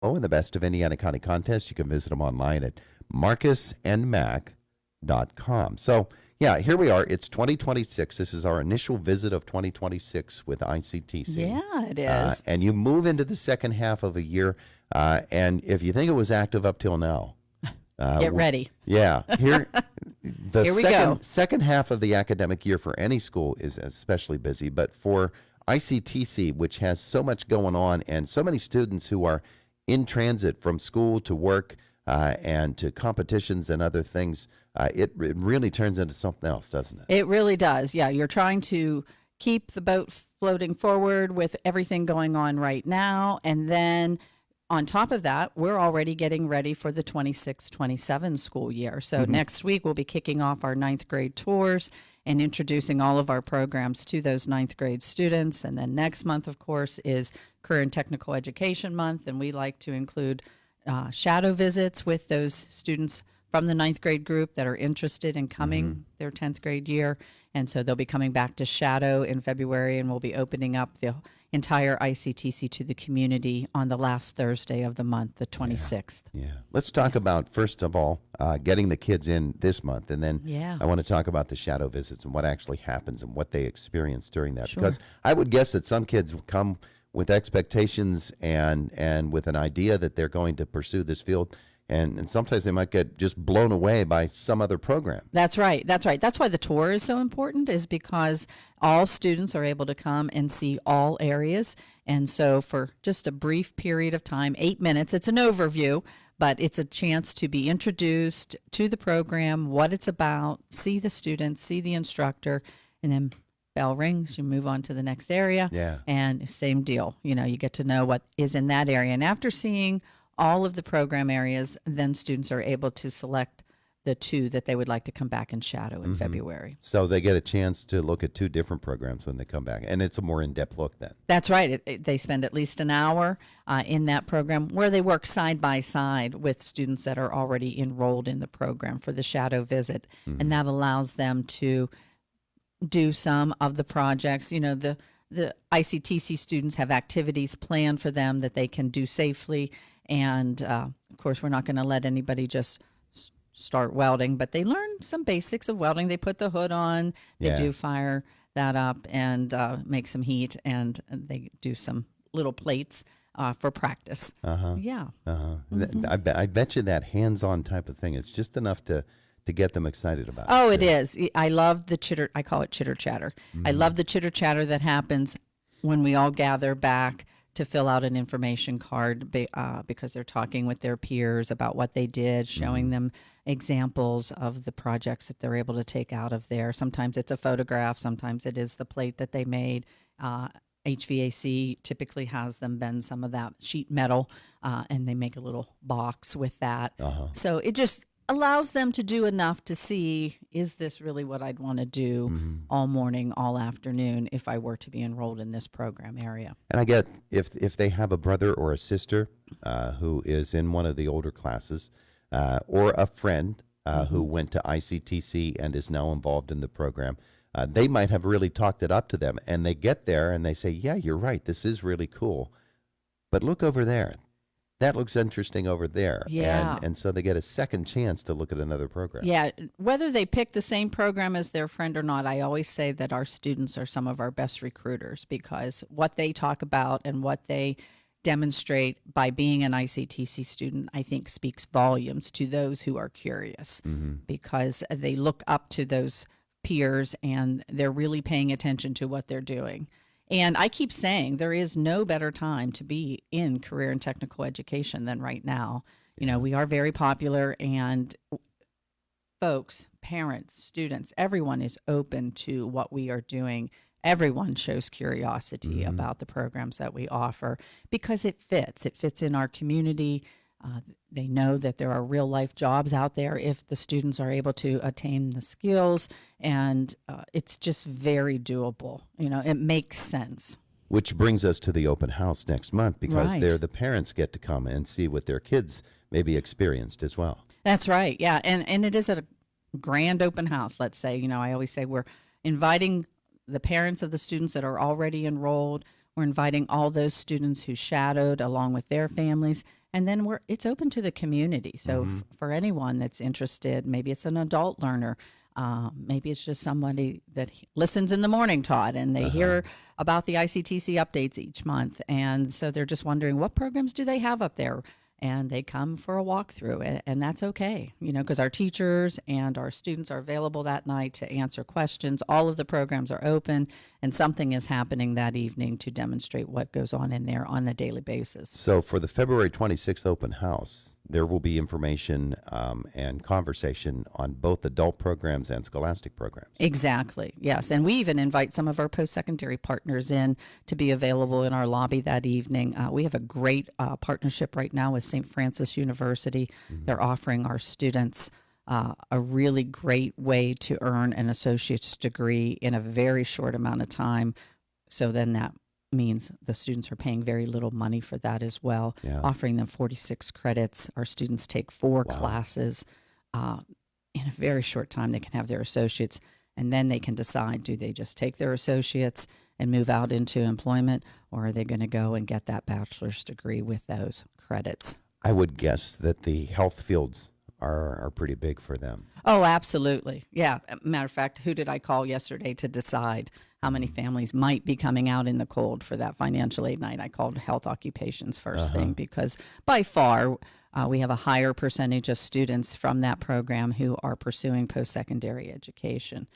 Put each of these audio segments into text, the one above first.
Oh, and the Best of Indiana County contest, you can visit them online at marcusandmac.com. So, yeah, here we are. It's 2026. This is our initial visit of 2026 with ICTC. Yeah, it is. And you move into the second half of a year. And if you think it was active up till now, Get ready. yeah, here Here we go. second half of the academic year for any school is especially busy, but for ICTC, which has so much going on and so many students who are in transit from school to work and to competitions and other things, it really turns into something else, doesn't it? It really does. Yeah, you're trying to keep the boat floating forward with everything going on right now. And then on top of that, we're already getting ready for the 26-27 school year. So next week, we'll be kicking off our ninth grade tours and introducing all of our programs to those ninth grade students. And then next month, of course, is Career and Technical Education Month. And we like to include shadow visits with those students from the ninth grade group that are interested in coming their 10th grade year. And so they'll be coming back to Shadow in February, and we'll be opening up the entire ICTC to the community on the last Thursday of the month, the 26th. Yeah. Let's talk about, first of all, getting the kids in this month. And then I want to talk about the shadow visits and what actually happens and what they experience during that. Sure. Because I would guess that some kids come with expectations and with an idea that they're going to pursue this field. And sometimes they might get just blown away by some other program. That's right. That's right. That's why the tour is so important, is because all students are able to come and see all areas. And so for just a brief period of time, 8 minutes, it's an overview, but it's a chance to be introduced to the program, what it's about, see the students, see the instructor, and then bell rings, you move on to the next area. Yeah. And same deal. You know, you get to know what is in that area. And after seeing all of the program areas, then students are able to select the two that they would like to come back and shadow in February. So they get a chance to look at two different programs when they come back. And it's a more in-depth look then. That's right. They spend at least an hour in that program where they work side by side with students that are already enrolled in the program for the shadow visit. And that allows them to do some of the projects. You know, the ICTC students have activities planned for them that they can do safely. And of course, we're not going to let anybody just start welding, but they learn some basics of welding. They put the hood on, they do fire that up and make some heat, and they do some little plates for practice. Yeah. I bet you that hands-on type of thing is just enough to get them excited about it. Oh, it is. I love the chitter. I call it chitter chatter. I love the chitter chatter that happens when we all gather back to fill out an information card because they're talking with their peers about what they did, showing them examples of the projects that they're able to take out of there. Sometimes it's a photograph, sometimes it is the plate that they made. HVAC typically has them bend some of that sheet metal and they make a little box with that. So it just allows them to do enough to see, is this really what I'd want to do all morning, all afternoon if I were to be enrolled in this program area. And I get if they have a brother or a sister who is in one of the older classes or a friend who went to ICTC and is now involved in the program, they might have really talked it up to them. And they get there and they say, yeah, you're right, this is really cool. But look over there. That looks interesting over there. Yeah. And so they get a second chance to look at another program. Yeah. Whether they pick the same program as their friend or not, I always say that our students are some of our best recruiters, because what they talk about and what they demonstrate by being an ICTC student, I think speaks volumes to those who are curious, because they look up to those peers and they're really paying attention to what they're doing. And I keep saying there is no better time to be in career and technical education than right now. You know, we are very popular, and folks, parents, students, everyone is open to what we are doing. Everyone shows curiosity about the programs that we offer because it fits. It fits in our community. They know that there are real life jobs out there if the students are able to attain the skills, and it's just very doable. You know, it makes sense. Which brings us to the open house next month, because Right. there the parents get to come and see what their kids maybe experienced as well. That's right. Yeah. And it is a grand open house, let's say. You know, I always say we're inviting the parents of the students that are already enrolled. We're inviting all those students who shadowed along with their families, And then it's open to the community. So for anyone that's interested, maybe it's an adult learner, maybe it's just somebody that listens in the morning, Todd, and they hear about the ICTC updates each month. And so they're just wondering, what programs do they have up there? And they come for a walkthrough, and that's okay, because our teachers and our students are available that night to answer questions. All of the programs are open, and something is happening that evening to demonstrate what goes on in there on a daily basis. So for the February 26th open house, there will be information and conversation on both adult programs and scholastic programs. Exactly, yes. And we even invite some of our post-secondary partners in to be available in our lobby that evening. We have a great partnership right now with St. Francis University. They're offering our students a really great way to earn an associate's degree in a very short amount of time. So then that means the students are paying very little money for that as well, offering them 46 credits. Our students take 4 classes. In a very short time, they can have their associates, and then they can decide, do they just take their associates and move out into employment, or are they going to go and get that bachelor's degree with those credits? I would guess that the health fields are pretty big for them. Oh, absolutely. Yeah. Matter of fact, who did I call yesterday to decide how many families might be coming out in the cold for that financial aid night? I called health occupations first thing, because by far we have a higher percentage of students from that program who are pursuing post-secondary education.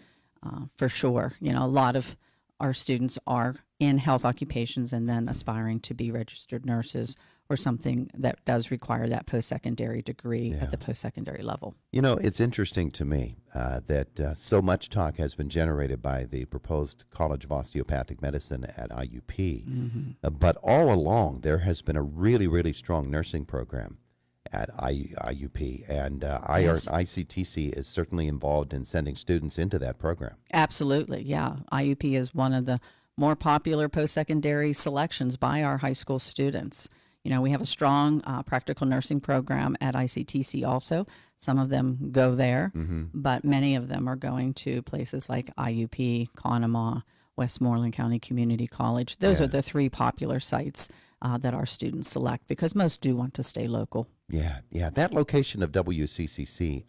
For sure. A lot of our students are in health occupations and then aspiring to be registered nurses or something that does require that post-secondary degree at the post-secondary level. It's interesting to me that so much talk has been generated by the proposed College of Osteopathic Medicine at IUP, but all along there has been a really, really strong nursing program at IUP, and ICTC is certainly involved in sending students into that program. Absolutely, yeah. IUP is one of the more popular post-secondary selections by our high school students. We have a strong practical nursing program at ICTC also. Some of them go there, but many of them are going to places like IUP, Conemaugh, Westmoreland County Community College. Those are the 3 popular sites that our students select, because most do want to stay local. Yeah. That location of WCCC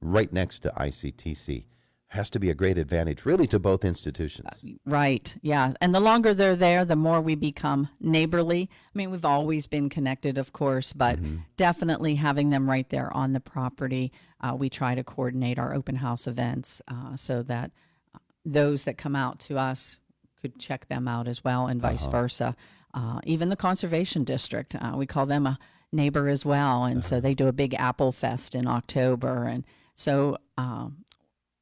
right next to ICTC has to be a great advantage, really, to both institutions. Right, yeah. And the longer they're there, the more we become neighborly. I mean, we've always been connected, of course, but definitely having them right there on the property. We try to coordinate our open house events so that those that come out to us could check them out as well, and vice versa. Even the Conservation District, we call them a neighbor as well. And so they do a big Apple Fest in October. And so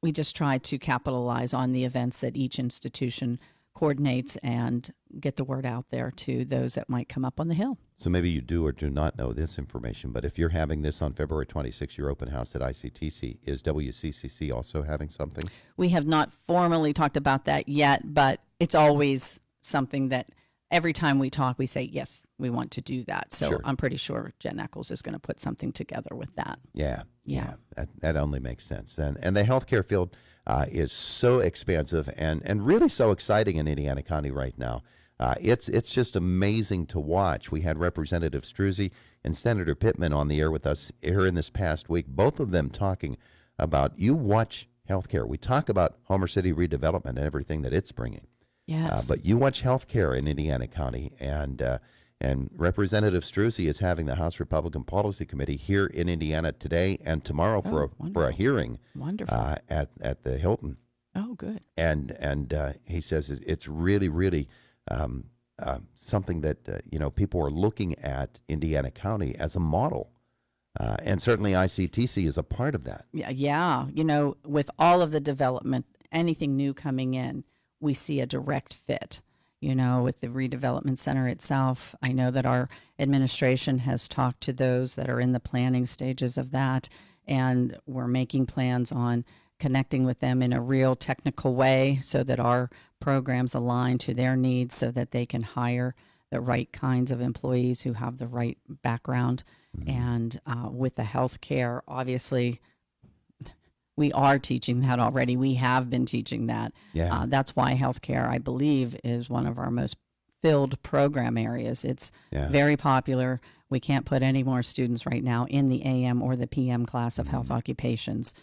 we just try to capitalize on the events that each institution coordinates and get the word out there to those that might come up on the Hill. So maybe you do or do not know this information, but if you're having this on February 26th, your open house at ICTC, is WCCC also having something? We have not formally talked about that yet, but it's always something that every time we talk, we say, yes, we want to do that. So I'm pretty sure Jen Eccles is going to put something together with that. Yeah. That only makes sense. And the healthcare field is so expansive and really so exciting in Indiana County right now. It's just amazing to watch. We had Representative Struzzi and Senator Pittman on the air with us here in this past week, both of them talking about, you watch healthcare. We talk about Homer City redevelopment and everything that it's bringing. Yes. But you watch healthcare in Indiana County, and Representative Struzzi is having the House Republican Policy Committee here in Indiana today and tomorrow for a hearing. Wonderful. At the Hilton. Oh, good. And he says it's really, really something that people are looking at Indiana County as a model. And certainly ICTC is a part of that. Yeah. With all of the development, anything new coming in, we see a direct fit. With the redevelopment center itself, I know that our administration has talked to those that are in the planning stages of that, and we're making plans on connecting with them in a real technical way so that our programs align to their needs so that they can hire the right kinds of employees who have the right background. And with the healthcare, obviously, we are teaching that already. We have been teaching that. Yeah. That's why healthcare, I believe, is one of our most filled program areas. It's very popular. We can't put any more students right now in the AM or the PM class of health occupations.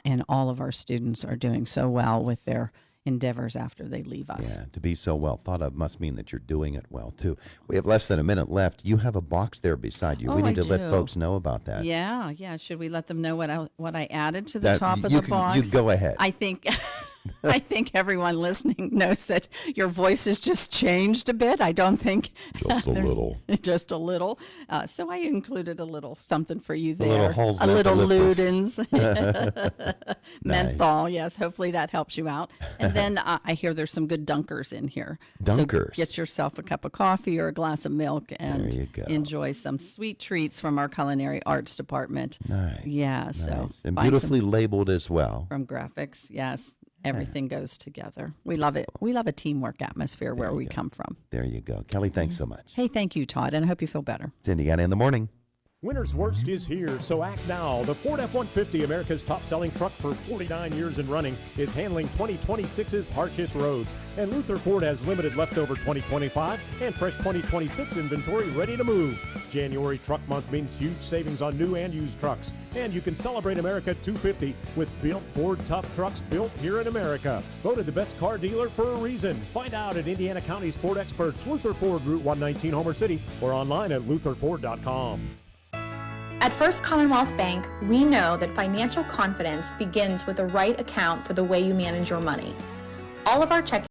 And all of our students are doing so well with their endeavors after they leave us. Yeah, to be so well thought of must mean that you're doing it well, too. We have less than a minute left. You have a box there beside you. Oh, we need I to let do. folks know about that. Yeah. Should we let them know what I added to the top of the box? You go ahead. I think I think everyone listening knows that your voice has just changed a bit. I don't think Just a little. Just a little. So I included a little something for you A there. little Halls a little mentholyptus. Ludens. Menthol, yes. Hopefully that helps you out. And then I hear there's some good dunkers in here. Dunkers. So get yourself a cup of coffee or a glass of milk and There you go. enjoy some sweet treats from our culinary arts department. Nice. Yeah, so Nice. And find some beautifully labeled as well. from graphics, yes. Everything goes together. We love it. We love a teamwork atmosphere where we come from. There you go. Kelly, thanks so much. Hey, thank you, Todd, and I hope you feel better. It's Indiana in the Morning. Winter's worst is here, so act now. The Ford F-150, America's top-selling truck for 49 years and running, is handling 2026's harshest roads. And Luther Ford has limited leftover 2025 and fresh 2026 inventory ready to move. January truck month means huge savings on new and used trucks. And you can celebrate America 250 with built Ford tough trucks built here in America. Voted the best car dealer for a reason. Find out at Indiana County's Ford experts, Luther Ford, Route 119, Homer City, or online at lutherford.com. At First Commonwealth Bank, we know that financial confidence begins with the right account for the way you manage your money. All of our checking